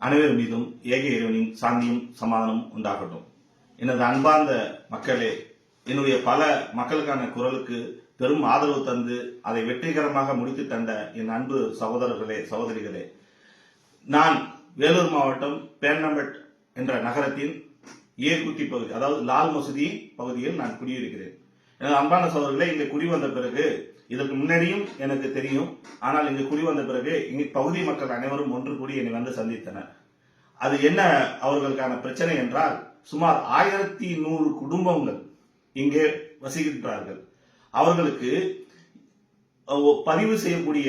அனைவர் மீதும் ஏக இறைவனின் சாந்தியும் சமாதானம் உண்டாகட்டும். எனது அன்பார்ந்த மக்களே, என்னுடைய பல மக்களுக்கான குரலுக்கு பெரும் ஆதரவு தந்து அதை வெற்றிகரமாக முடித்து தந்த என் அன்பு சகோதரர்களே, சகோதரிகளே, நான் வேலூர் மாவட்டம் பேர்னம்பட் என்ற நகரத்தின் ஏகுத்தி பகுதி, அதாவது லால் மசூதி பகுதியில் நான் குடியிருக்கிறேன். எனது அன்பான சகோதரர்களே, இங்கே குடி வந்த பிறகு, இதற்கு முன்னாடியும் எனக்கு தெரியும், ஆனால் இங்கு குடி வந்த பிறகு இங்கு பகுதி மக்கள் அனைவரும் ஒன்று கூடி என்னை வந்து சந்தித்தனர். அது என்ன அவர்களுக்கான பிரச்சனை என்றால், சுமார் 1100 குடும்பங்கள் இங்கே வசிக்கின்றார்கள். அவர்களுக்கு பதிவு செய்யக்கூடிய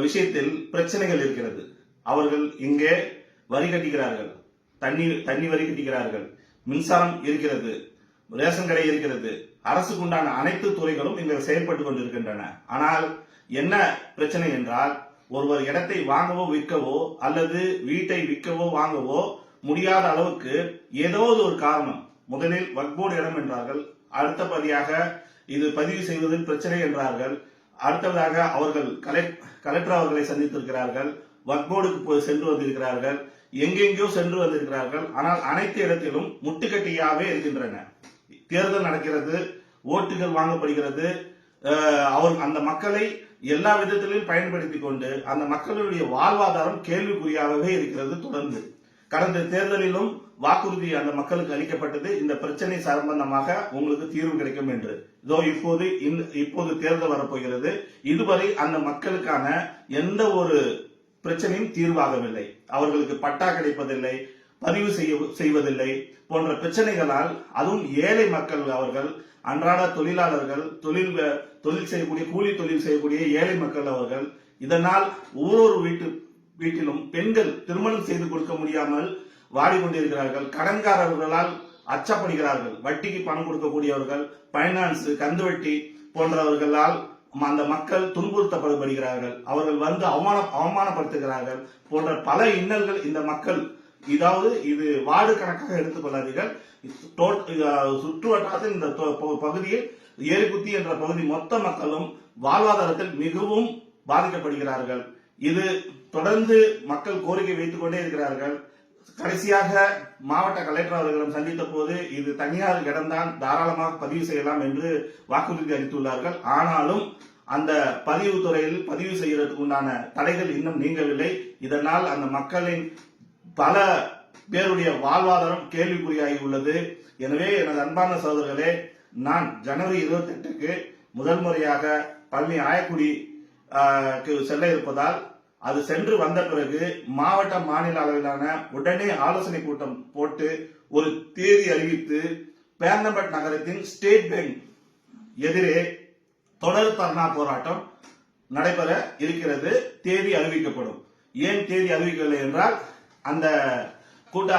விஷயத்தில் பிரச்சனைகள் இருக்கிறது. அவர்கள் இங்கே வரி கட்டுகிறார்கள், தண்ணி வரி கட்டுகிறார்கள், மின்சாரம் இருக்கிறது, ரேஷன் கடை இருக்கிறது, அரசுக்கு உண்டான அனைத்து துறைகளும் இங்கே செயல்பட்டுக் கொண்டிருக்கின்றன. ஆனால் என்ன பிரச்சனை என்றால், ஒருவர் இடத்தை வாங்கவோ விற்கவோ அல்லது வீட்டை விற்கவோ வாங்கவோ முடியாத அளவுக்கு ஏதோ ஒரு காரணம். முதலில் வக்போர்டு இடம் என்றார்கள், அடுத்தபடியாக இது பதிவு செய்வதில் பிரச்சனை என்றார்கள், அடுத்ததாக அவர்கள் கலெக்டர் அவர்களை சந்தித்திருக்கிறார்கள், வக்போர்டுக்கு சென்று வந்திருக்கிறார்கள், எங்கெங்கோ சென்று வந்திருக்கிறார்கள். ஆனால் அனைத்து இடத்திலும் முட்டுக்கட்டியாவே இருக்கின்றன. தேர்தல் நடக்கிறது, ஓட்டுகள் வாங்கப்படுகிறது, அந்த மக்களை எல்லா விதத்திலும் பயன்படுத்திக் கொண்டு அந்த மக்களுடைய வாழ்வாதாரம் கேள்விக்குறியாகவே இருக்கிறது. தொடர்ந்து கடந்த தேர்தலிலும் வாக்குறுதி அந்த மக்களுக்கு அளிக்கப்பட்டது, இந்த பிரச்சனை சம்பந்தமாக உங்களுக்கு தீர்வு கிடைக்கும் என்று. இதோ இப்போது தேர்தல் வரப்போகிறது. இதுவரை அந்த மக்களுக்கான எந்த ஒரு பிரச்சனையும் தீர்வாகவில்லை. அவர்களுக்கு பட்டா கிடைப்பதில்லை, பதிவு செய்வதில்லை போன்ற பிரச்சனைகளால், அதுவும் ஏழை மக்கள், அவர்கள் அன்றாட தொழிலாளர்கள், தொழில் செய்யக்கூடிய, கூலி தொழில் செய்யக்கூடிய ஏழை மக்கள் அவர்கள். இதனால் ஒவ்வொரு வீட்டிலும் பெண்கள் திருமணம் செய்து கொடுக்க முடியாமல் வாடிக்கொண்டிருக்கிறார்கள். கடன்காரர்களால் அச்சப்படுகிறார்கள். வட்டிக்கு பணம் கொடுக்கக்கூடியவர்கள், பைனான்ஸ், கந்து வட்டி போன்றவர்களால் அந்த மக்கள் துன்புறுத்தப்படுகிறார்கள். அவர்கள் வந்து அவமானப்படுத்துகிறார்கள் போன்ற பல இன்னல்கள் இந்த மக்கள். இதாவது இது வார்டு கணக்காக எடுத்துக்கொள்ளாதீர்கள். சுற்று வட்டாரத்தில் இந்த பகுதியில் ஏரிக்குத்தி என்ற பகுதி மொத்த மக்களும் வாழ்வாதாரத்தில் மிகவும் பாதிக்கப்படுகிறார்கள். இது தொடர்ந்து மக்கள் கோரிக்கை வைத்துக் கொண்டே இருக்கிறார்கள். கடைசியாக மாவட்ட கலெக்டர் அவர்களிடம் சந்தித்த போது, இது தனியார் இடம்தான், தாராளமாக பதிவு செய்யலாம் என்று வாக்குறுதி அளித்துள்ளார்கள். ஆனாலும் அந்த பதிவு துறையில் பதிவு செய்யறதுக்கு உண்டான தடைகள் இன்னும் நீங்கவில்லை. இதனால் அந்த மக்களின் பல பேருடைய வாழ்வாதாரம் கேள்விக்குறியாகி உள்ளது. எனவே எனது அன்பான சகோதரர்களே, நான் ஜனவரி 28க்கு முதல் முறையாக பழனி ஆயக்குடி செல்ல இருப்பதால், அது சென்று வந்த பிறகு மாவட்ட மாநில அளவிலான உடனே ஆலோசனை கூட்டம் போட்டு ஒரு தேதி அறிவித்து, பேர்னம்பட் நகரத்தின் ஸ்டேட் பேங்க் எதிரே தொடர் தர்ணா போராட்டம் நடைபெற இருக்கிறது. தேதி அறிவிக்கப்படும். ஏன் தேதி அறிவிக்கவில்லை என்றால், அந்த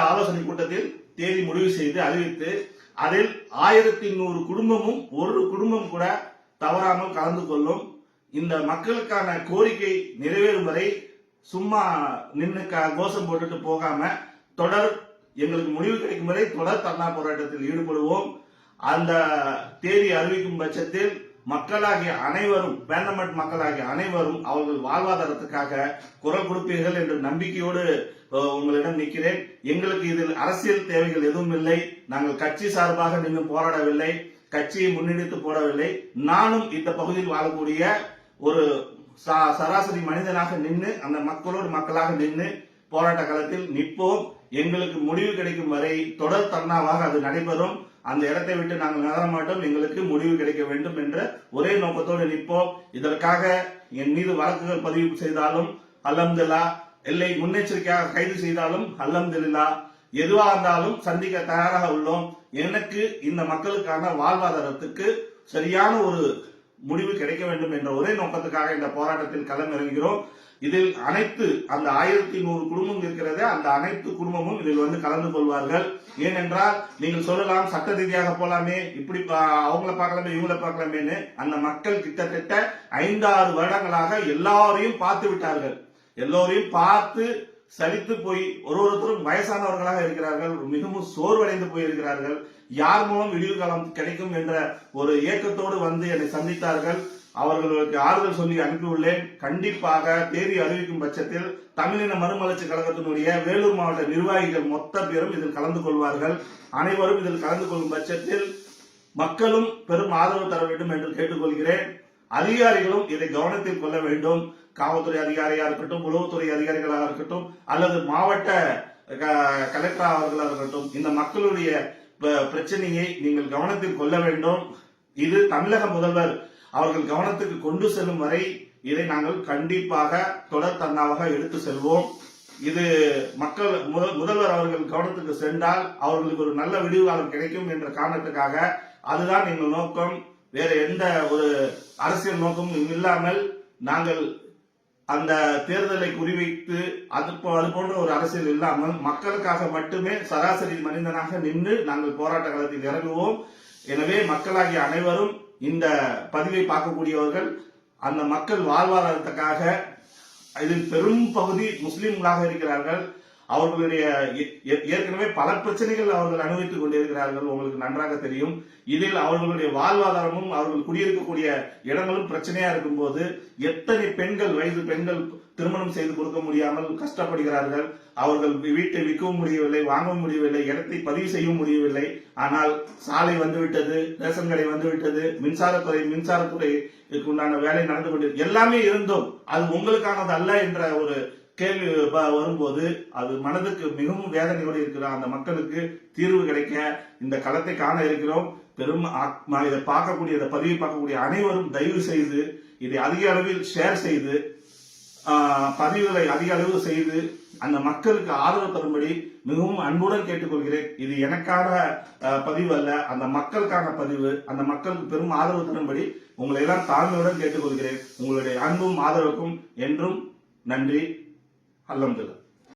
ஆலோசனை கூட்டத்தில் தேதி முடிவு செய்து அறிவித்து, அதில் 1100 குடும்பமும் ஒரு குடும்பம் கூட தவறாமல் கலந்து கொள்ளும். இந்த மக்களுக்கான கோரிக்கை நிறைவேறும் வரை சும்மா நின்று கோஷம் போட்டுட்டு போகாம, எங்களுக்கு முடிவு கிடைக்கும் வரை தொடர் தர்ணா போராட்டத்தில் ஈடுபடுவோம். அந்த தேதி அறிவிக்கும் பட்சத்தில் மக்களாகிய அனைவரும், பேர்னம்பட் மக்களாகிய அனைவரும் அவர்கள் வாழ்வாதாரத்துக்காக குரல் கொடுப்பீர்கள் என்ற நம்பிக்கையோடு உங்களிடம் நிற்கிறேன். எங்களுக்கு இதில் அரசியல் தேவைகள் எதுவும் இல்லை. நாங்கள் கட்சி சார்பாக நின்று போராடவில்லை, கட்சியை முன்னெடுத்து போடவில்லை. நானும் இந்த பகுதியில் வாழக்கூடிய ஒரு சராசரி மனிதனாக நின்று, அந்த மக்களாக நின்று போராட்ட களத்தில் நிற்போம். எங்களுக்கு முடிவு கிடைக்கும் வரை தொடர் தர்ணாவாக அது நடைபெறும். அந்த இடத்தை விட்டு நாங்கள் நகர மாட்டோம். எங்களுக்கு முடிவு கிடைக்க வேண்டும் என்ற ஒரே நோக்கத்தோடு நிற்போம். இதற்காக என் மீது வழக்குகள் பதிவு செய்தாலும் அல்ஹம்துலில்லாஹ், இல்லை முன்னெச்சரிக்கையாக கைது செய்தாலும் அல்ஹம்துலில்லாஹ், எதுவாக இருந்தாலும் சந்திக்க தயாராக உள்ளோம். எனக்கு இந்த மக்களுக்கான வாழ்வாதாரத்துக்கு சரியான ஒரு முடிவு கிடைக்க வேண்டும் என்ற ஒரே நோக்கத்துக்காக இந்த போராட்டத்தில் களம் இறங்குகிறோம். இதில் அந்த 1100 குடும்பம் இருக்கிறதே, அந்த அனைத்து குடும்பமும் இதில் வந்து கலந்து கொள்வார்கள். ஏனென்றால், நீங்கள் சொல்லலாம் சட்ட ரீதியாக போலாமே, இப்படி அவங்கள பார்க்கலாமே இவங்களை பார்க்கலாமேன்னு. அந்த மக்கள் கிட்டத்தட்ட 5-6 வருடங்களாக எல்லாரையும் பார்த்து விட்டார்கள். எல்லோரையும் பார்த்து சலித்து போய் ஒருத்தரும் வயசானவர்களாக இருக்கிறார்கள், மிகவும் சோர்வடைந்து போயிருக்கிறார்கள். யார் மூலம் விடிவு காலம் கிடைக்கும் என்ற ஒரு ஏக்கத்தோடு வந்து என்னை சந்தித்தார்கள். அவர்களுக்கு ஆறுதல் சொல்லி அனுப்பியுள்ளேன். கண்டிப்பாக தேதி அறிவிக்கும் பட்சத்தில் தமிழின மறுமலர்ச்சி கழகத்தினுடைய வேலூர் மாவட்ட நிர்வாகிகள் மொத்த பேரும் இதில் கலந்து கொள்வார்கள். அனைவரும் இதில் கலந்து கொள்ளும் பட்சத்தில் மக்களும் பெரும் ஆதரவு தர வேண்டும் என்று கேட்டுக்கொள்கிறேன். அதிகாரிகளும் இதை கவனத்தில் கொள்ள வேண்டும். காவல்துறை அதிகாரியா இருக்கட்டும், உளவுத்துறை அதிகாரிகளாக இருக்கட்டும், அல்லது மாவட்ட கலெக்டர் அவர்களாக இருக்கட்டும், இந்த மக்களுடைய பிரச்சனையை நீங்கள் கவனத்தில் கொள்ள வேண்டும். இது தமிழக முதல்வர் அவர்கள் கவனத்துக்கு கொண்டு செல்லும் வரை இதை நாங்கள் கண்டிப்பாக தொடர் தன்னாவாக எடுத்து செல்வோம். இது மக்கள் முதல்வர் அவர்கள் கவனத்துக்கு சென்றால் அவர்களுக்கு ஒரு நல்ல விடிவு காலம் கிடைக்கும் என்ற காரணத்துக்காக அதுதான் எங்கள் நோக்கம். வேற எந்த ஒரு அரசியல் நோக்கமும் இல்லாமல் நாங்கள் அந்த தேர்தலை குறிவைத்து அது போன்ற ஒரு அரசியல் இல்லாமல் மக்களுக்காக மட்டுமே சராசரி மனிதனாக நின்று நாங்கள் போராட்ட களத்தில் இறங்குவோம். எனவே மக்களாகிய அனைவரும் இந்த பதிவை பார்க்கக்கூடியவர்கள் அந்த மக்கள் வாழ்வாதாரத்துக்காக, இதில் பெரும் பகுதி முஸ்லிம்களாக இருக்கிறார்கள். அவர்களுடைய ஏற்கனவே பல பிரச்சனைகள் அவர்கள் அனுபவித்துக் கொண்டிருக்கிறார்கள், உங்களுக்கு நன்றாக தெரியும். இதில் அவர்களுடைய வாழ்வாதாரமும் அவர்கள் குடியிருக்கக்கூடிய இடங்களும் பிரச்சனையா இருக்கும் போது எத்தனை பெண்கள், வயது பெண்கள் திருமணம் செய்து கொடுக்க முடியாமல் கஷ்டப்படுகிறார்கள். அவர்கள் வீட்டை விற்கவும் முடியவில்லை, வாங்கவும் முடியவில்லை, இடத்தை பதிவு செய்யவும் முடியவில்லை. ஆனால் சாலை வந்துவிட்டது, ரேஷன் கடை வந்துவிட்டது, மின்சாரத்துறைக்கு உண்டான வேலை நடந்து கொண்டு எல்லாமே இருந்தோம். அது உங்களுக்கானது அல்ல என்ற ஒரு கேள்வி வரும்போது அது மனதுக்கு மிகவும் வேதனையோடு இருக்கிற அந்த மக்களுக்கு தீர்வு கிடைக்க இந்த களத்தை காண இருக்கிறோம். பெரும் இதை பார்க்கக்கூடிய, இதை பதிவை பார்க்கக்கூடிய அனைவரும் தயவு செய்து இதை அதிக அளவில் ஷேர் செய்து, பதிவுகளை அதிக அளவு செய்து அந்த மக்களுக்கு ஆதரவு தரும்படி மிகவும் அன்புடன் கேட்டுக்கொள்கிறேன். இது எனக்கான பதிவு அல்ல, அந்த மக்களுக்கான பதிவு. அந்த மக்களுக்கு பெரும் ஆதரவு தரும்படி உங்களை எல்லாம் தாழ்மையுடன் கேட்டுக்கொள்கிறேன். உங்களுடைய அன்பும் ஆதரவுக்கும் என்றும் நன்றி. அல்ஹம்துலில்லாஹ்.